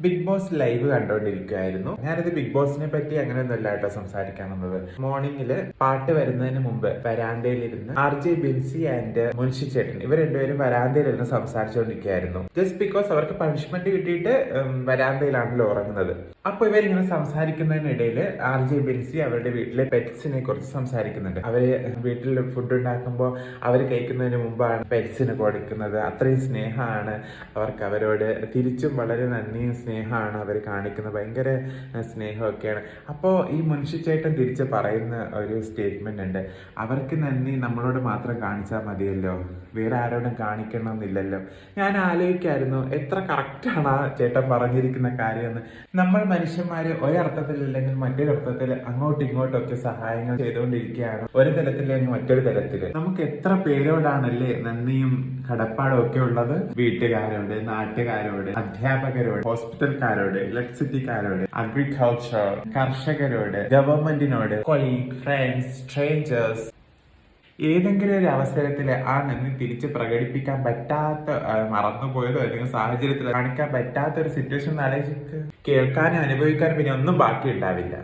Big boss live കണ്ടോണ്ടിരിക്കുകയായിരുന്നു. ഞാനിത് big ബോസിനെ പറ്റി അങ്ങനെയൊന്നുമല്ല കേട്ടോ സംസാരിക്കാൻ വന്നത്. മോർണിംഗില് പാട്ട് വരുന്നതിന് മുമ്പ് വരാന്തയിലിരുന്ന് RJ ബിൻസി ആൻഡ് മുൻഷി ചേട്ടൻ ഇവർ രണ്ടുപേരും വരാന്തയിലിരുന്ന് സംസാരിച്ചുകൊണ്ടിരിക്കുകയായിരുന്നു. ജസ്റ്റ് ബിക്കോസ് അവർക്ക് പണിഷ്മെന്റ് കിട്ടിയിട്ട് വരാന്തയിലാണല്ലോ ഉറങ്ങുന്നത്. അപ്പൊ ഇവരിങ്ങനെ സംസാരിക്കുന്നതിനിടയിൽ RJ ബിൻസി അവരുടെ വീട്ടിലെ പെറ്റ്സിനെ കുറിച്ച് സംസാരിക്കുന്നുണ്ട്. അവര് വീട്ടിൽ ഫുഡ് ഉണ്ടാക്കുമ്പോൾ അവർ കഴിക്കുന്നതിന് മുമ്പാണ് പെറ്റ്സിന് കൊടുക്കുന്നത്. അത്രയും സ്നേഹമാണ് അവർക്ക് അവരോട്. തിരിച്ചും വളരെ നന്ദിയും സ്നേഹമാണ് അവർ കാണിക്കുന്നത്. ഭയങ്കര സ്നേഹമൊക്കെയാണ്. അപ്പോൾ ഈ മുൻഷിച്ചേട്ടൻ തിരിച്ച് പറയുന്ന ഒരു സ്റ്റേറ്റ്മെന്റ് ഉണ്ട്, അവർക്ക് നന്ദി നമ്മളോട് മാത്രം കാണിച്ചാൽ മതിയല്ലോ, വേറെ ആരോടും കാണിക്കണമെന്നില്ലല്ലോ. ഞാൻ ആലോചിക്കായിരുന്നു എത്ര കറക്റ്റാണ് ആ ചേട്ടൻ പറഞ്ഞിരിക്കുന്ന കാര്യമെന്ന്. നമ്മൾ മനുഷ്യന്മാര് ഒരർത്ഥത്തിലല്ലെങ്കിൽ മറ്റൊരർത്ഥത്തിൽ അങ്ങോട്ടും ഇങ്ങോട്ടും ഒക്കെ സഹായങ്ങൾ ചെയ്തുകൊണ്ടിരിക്കുകയാണ്. ഒരു തരത്തില്ലെങ്കിൽ മറ്റൊരു തരത്തില് നമുക്ക് എത്ര പേരോടാണല്ലേ നന്ദിയും കടപ്പാടും ഒക്കെ ഉള്ളത്. വീട്ടുകാരോട്, നാട്ടുകാരോട്, അധ്യാപകരോട്, ഹോസ്പിറ്റൽക്കാരോട്, ഇലക്ട്രിസിറ്റിക്കാരോട്, അഗ്രികൾച്ചർ, കർഷകരോട്, ഗവൺമെന്റിനോട്, കൊളീഗ്, ഫ്രണ്ട്സ്, സ്ട്രേഞ്ചേഴ്സ്. ഏതെങ്കിലും ഒരു അവസരത്തിൽ ആ നന്ദി തിരിച്ച് പ്രകടിപ്പിക്കാൻ പറ്റാത്ത, മറന്നുപോയതോ അല്ലെങ്കിൽ സാഹചര്യത്തിൽ കാണിക്കാൻ പറ്റാത്ത ഒരു സിറ്റുവേഷൻ ആലോചിക്ക്, കേൾക്കാനും അനുഭവിക്കാനും പിന്നെ ഒന്നും ബാക്കി ഉണ്ടാവില്ല.